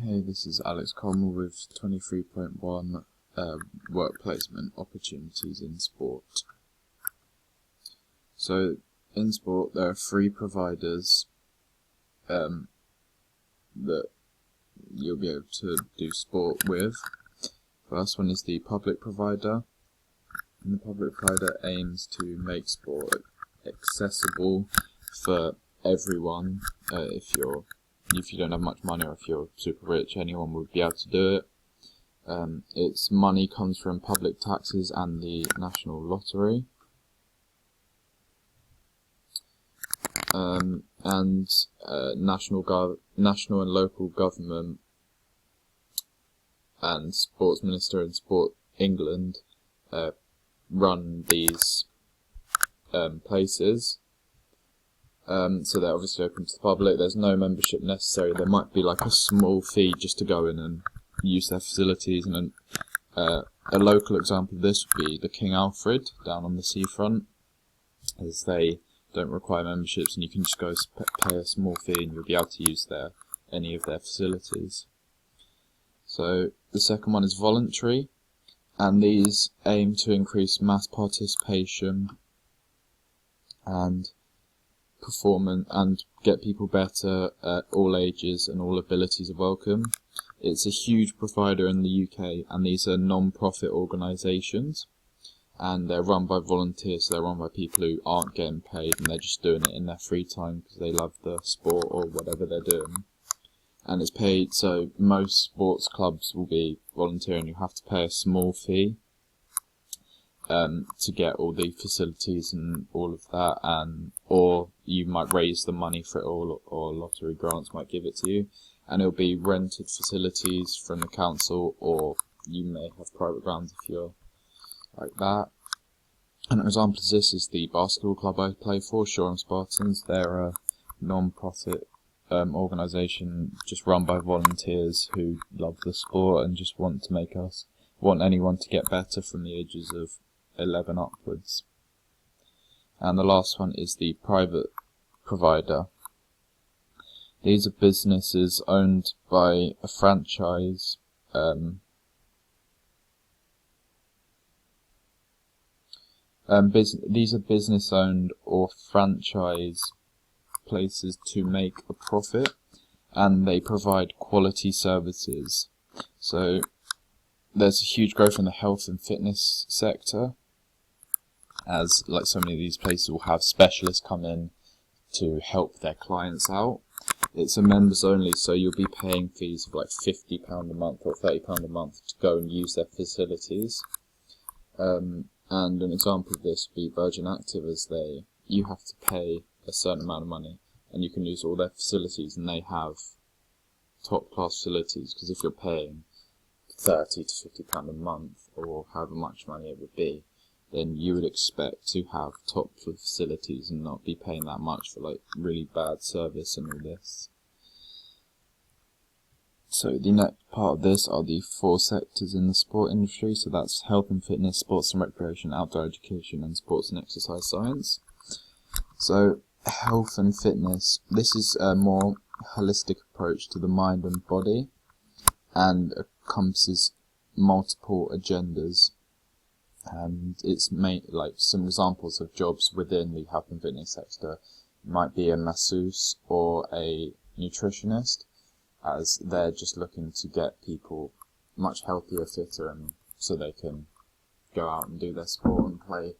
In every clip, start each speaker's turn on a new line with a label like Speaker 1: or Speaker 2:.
Speaker 1: Hey, this is Alex Colmer with 23.1 work placement opportunities in sport. So, in sport, there are three providers that you'll be able to do sport with. First one is the public provider, and the public provider aims to make sport accessible for everyone. If you don't have much money, or if you're super rich, anyone would be able to do it. Its money comes from public taxes and the national lottery. National and local government and Sports Minister and Sport England run these places. So they're obviously open to the public. There's no membership necessary. There might be like a small fee just to go in and use their facilities. And a local example of this would be the King Alfred down on the seafront, as they don't require memberships, and you can just go pay a small fee and you'll be able to use any of their facilities. So the second one is voluntary, and these aim to increase mass participation and performance and get people better at all ages and all abilities are welcome. It's a huge provider in the UK, and these are non-profit organisations, and they're run by volunteers, so they're run by people who aren't getting paid and they're just doing it in their free time because they love the sport or whatever they're doing. And it's paid, so most sports clubs will be volunteering. You have to pay a small fee to get all the facilities and all of that, or you might raise the money for it all, or lottery grants might give it to you, and it'll be rented facilities from the council, or you may have private grounds if you're like that. And an example of this is the basketball club I play for, Shoreham Spartans. They're a non-profit organisation just run by volunteers who love the sport and just want anyone to get better from the ages of 11 upwards. And the last one is the private provider. These are businesses owned by a franchise. These are business owned or franchise places to make a profit, and they provide quality services. So there's a huge growth in the health and fitness sector, as like so many of these places will have specialists come in to help their clients out. It's a members only, so you'll be paying fees of like £50 a month or £30 a month to go and use their facilities. And an example of this would be Virgin Active, as you have to pay a certain amount of money and you can use all their facilities, and they have top class facilities, because if you're paying £30 to £50 a month, or however much money it would be, then you would expect to have top facilities and not be paying that much for like really bad service and all this. So the next part of this are the four sectors in the sport industry. So that's health and fitness, sports and recreation, outdoor education, and sports and exercise science. So health and fitness, this is a more holistic approach to the mind and body, and encompasses multiple agendas. And it's like some examples of jobs within the health and fitness sector might be a masseuse or a nutritionist, as they're just looking to get people much healthier, fitter, and so they can go out and do their sport and play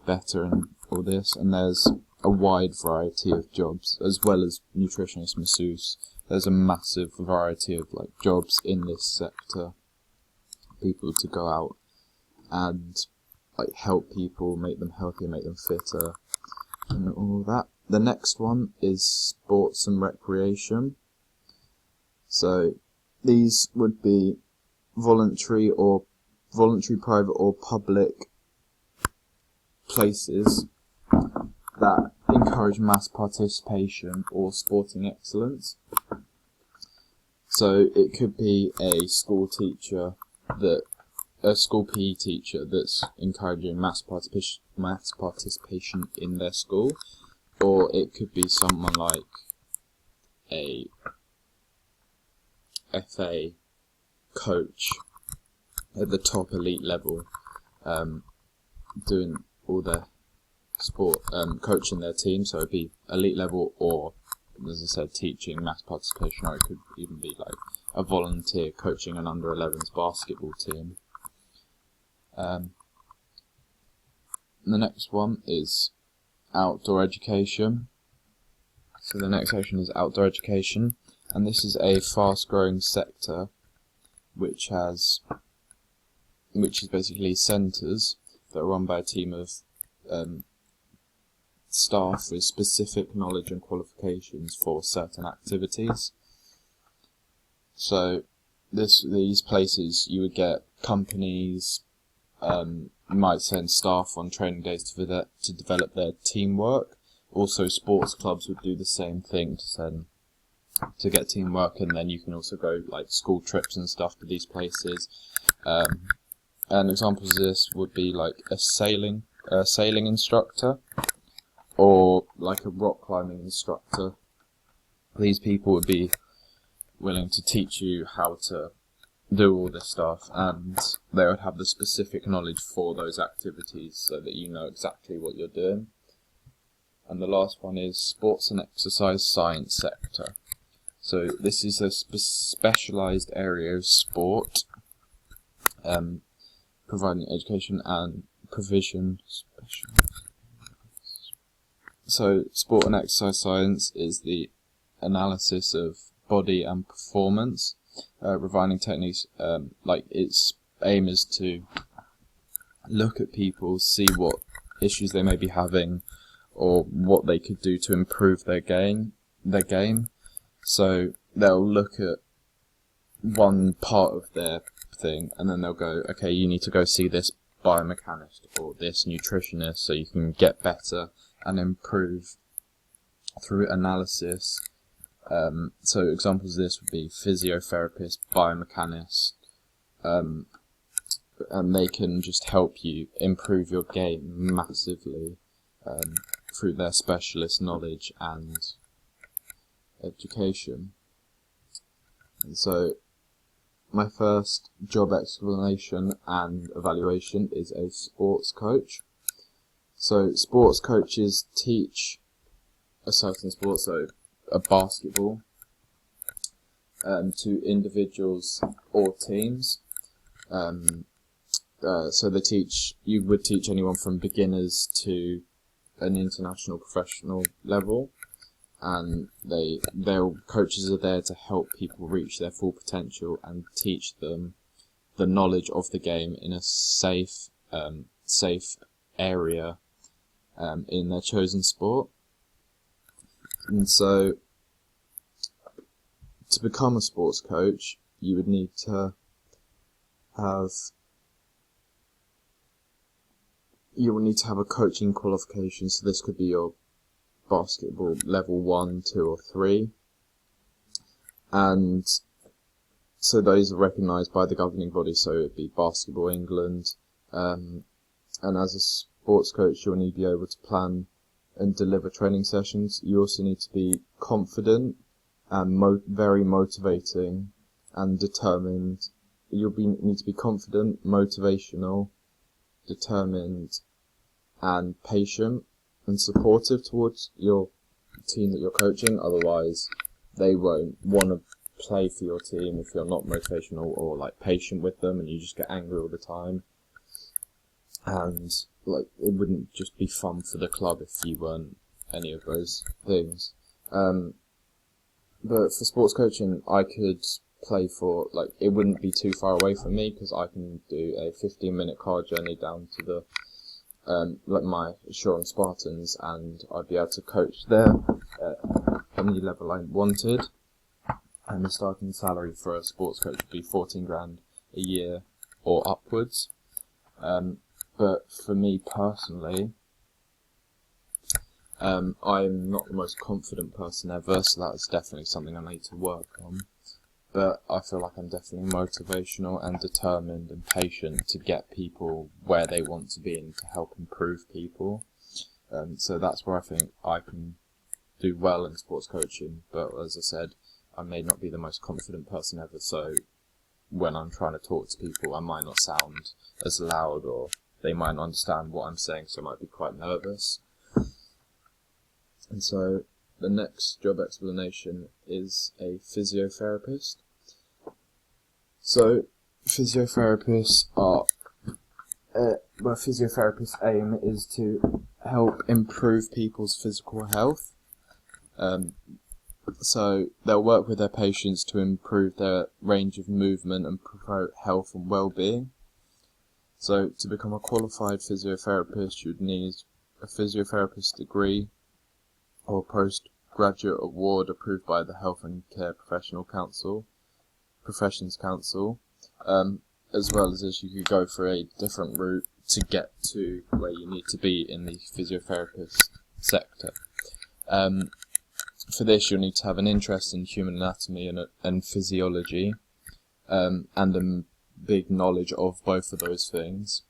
Speaker 1: better and all this. And there's a wide variety of jobs, as well as nutritionist, masseuse. There's a massive variety of like jobs in this sector, people to go out and like help people, make them healthier, make them fitter, and all that. The next one is sports and recreation. So these would be voluntary, private or public places that encourage mass participation or sporting excellence. So it could be a school PE teacher that's encouraging mass participation in their school, or it could be someone like a FA coach at the top elite level, doing all the sport, coaching their team. So it'd be elite level, or as I said, teaching mass participation, or it could even be like a volunteer coaching an under 11s basketball team. The next one is outdoor education. So the next section is outdoor education, and this is a fast-growing sector which is basically centres that are run by a team of staff with specific knowledge and qualifications for certain activities. So these places, you would get companies, you might send staff on training days to develop their teamwork. Also, sports clubs would do the same thing to get teamwork, and then you can also go like school trips and stuff to these places. And examples of this would be like a sailing instructor, or like a rock climbing instructor. These people would be willing to teach you how to do all this stuff, and they would have the specific knowledge for those activities so that you know exactly what you're doing. And the last one is sports and exercise science sector. So this is a specialised area of sport, providing education and provision. So sport and exercise science is the analysis of body and performance, refining techniques. Like its aim is to look at people, see what issues they may be having, or what they could do to improve their game. So they'll look at one part of their thing, and then they'll go, okay, you need to go see this biomechanist or this nutritionist so you can get better and improve through analysis. So examples of this would be physiotherapist, biomechanist, and they can just help you improve your game massively through their specialist knowledge and education. And so my first job explanation and evaluation is a sports coach. So sports coaches teach a certain sport, so a basketball, to individuals or teams. So you would teach anyone from beginners to an international professional level, and their coaches are there to help people reach their full potential and teach them the knowledge of the game in a safe area in their chosen sport. And so to become a sports coach, you would need to have a coaching qualification. So this could be your basketball level 1, 2 or 3, and so those are recognised by the governing body, so it'd be Basketball England, and as a sports coach you'll need to be able to plan and deliver training sessions. You also need to be confident and very motivating and determined. Need to be confident, motivational, determined and patient and supportive towards your team that you're coaching. Otherwise they won't want to play for your team if you're not motivational or like patient with them, and you just get angry all the time, and like it wouldn't just be fun for the club if you weren't any of those things. But for sports coaching, I could play for, like, it wouldn't be too far away from me because I can do a 15-minute car journey down to the like my Shoreham Spartans, and I'd be able to coach there at any level I wanted. And the starting salary for a sports coach would be 14 grand a year or upwards. But for me personally, I'm not the most confident person ever, so that's definitely something I need to work on. But I feel like I'm definitely motivational and determined and patient to get people where they want to be and to help improve people. So that's where I think I can do well in sports coaching. But as I said, I may not be the most confident person ever, so when I'm trying to talk to people, I might not sound as loud, or they might not understand what I'm saying, so I might be quite nervous. And so the next job explanation is a physiotherapist. So physiotherapists are physiotherapists' aim is to help improve people's physical health. So they'll work with their patients to improve their range of movement and promote health and well-being. So to become a qualified physiotherapist, you'd need a physiotherapist degree or postgraduate award approved by the Health and Care Professions Council, as well as you could go for a different route to get to where you need to be in the physiotherapist sector. For this, you'll need to have an interest in human anatomy and physiology, and a big knowledge of both of those things.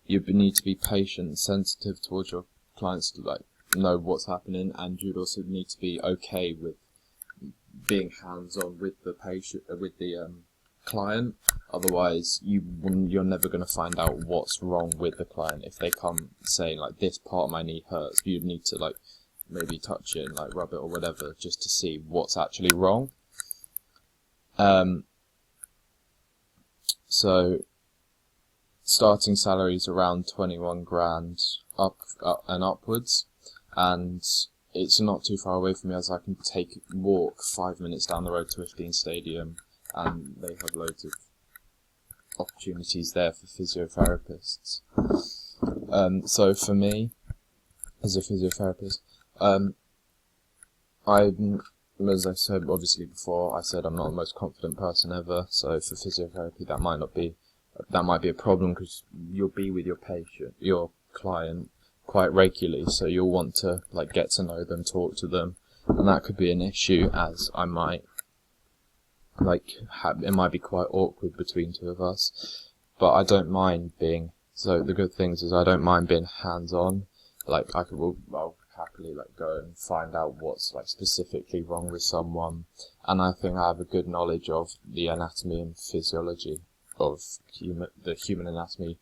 Speaker 1: You need to be patient and sensitive towards your clients to know what's happening, and you'd also need to be okay with being hands-on with the patient, with the client. Otherwise, you're never going to find out what's wrong with the client. If they come saying this part of my knee hurts, you'd need to maybe touch it and rub it or whatever, just to see what's actually wrong. So starting salary is around 21 grand up and upwards, and it's not too far away from me, as I can walk 5 minutes down the road to Ifdean Stadium, and they have loads of opportunities there for physiotherapists. So for me, as a physiotherapist, as I said obviously before, I said I'm not the most confident person ever, so for physiotherapy that might be a problem, because you'll be with your client quite regularly, so you'll want to get to know them, talk to them, and that could be an issue, as I might it might be quite awkward between two of us. But I don't mind being, so the good things is I don't mind being hands-on. I'll happily go and find out what's specifically wrong with someone, and I think I have a good knowledge of the anatomy and physiology of the human anatomy.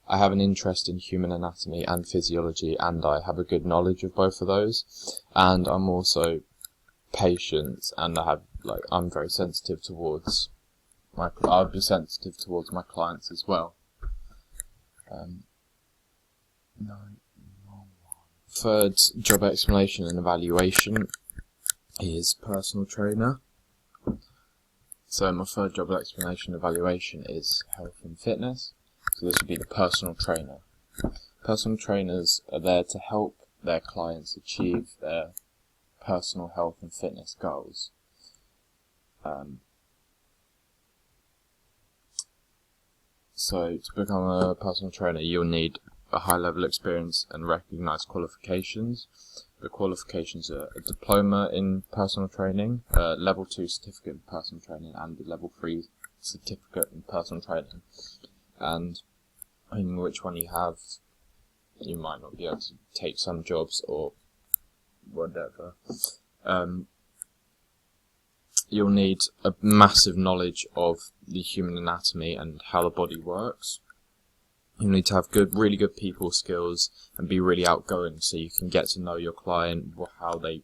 Speaker 1: I have an interest in human anatomy and physiology, and I have a good knowledge of both of those, and I'm also patient, and I'm very sensitive towards I'll be sensitive towards my clients as well. Third job explanation and evaluation is personal trainer. So my third job explanation and evaluation is health and fitness. So this would be the personal trainer. Personal trainers are there to help their clients achieve their personal health and fitness goals. So to become a personal trainer, you'll need a high level experience and recognised qualifications. The qualifications are a diploma in personal training, a level 2 certificate in personal training, and a level 3 certificate in personal training. And in which one you have, you might not be able to take some jobs or whatever. You'll need a massive knowledge of the human anatomy and how the body works. You need to have really good people skills and be really outgoing, so you can get to know your client, what they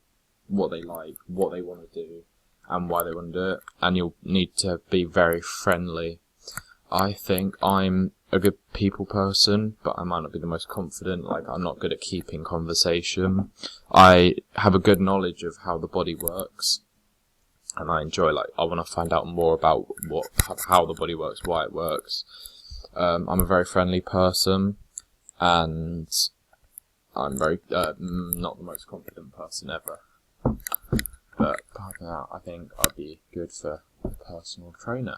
Speaker 1: like, what they want to do, and why they want to do it. And you'll need to be very friendly. I think I'm a good people person, but I might not be the most confident. I'm not good at keeping conversation. I have a good knowledge of how the body works, and I enjoy, I want to find out more about how the body works, why it works. I'm a very friendly person, and I'm very not the most confident person ever. But apart from that, I think I'd be good for a personal trainer.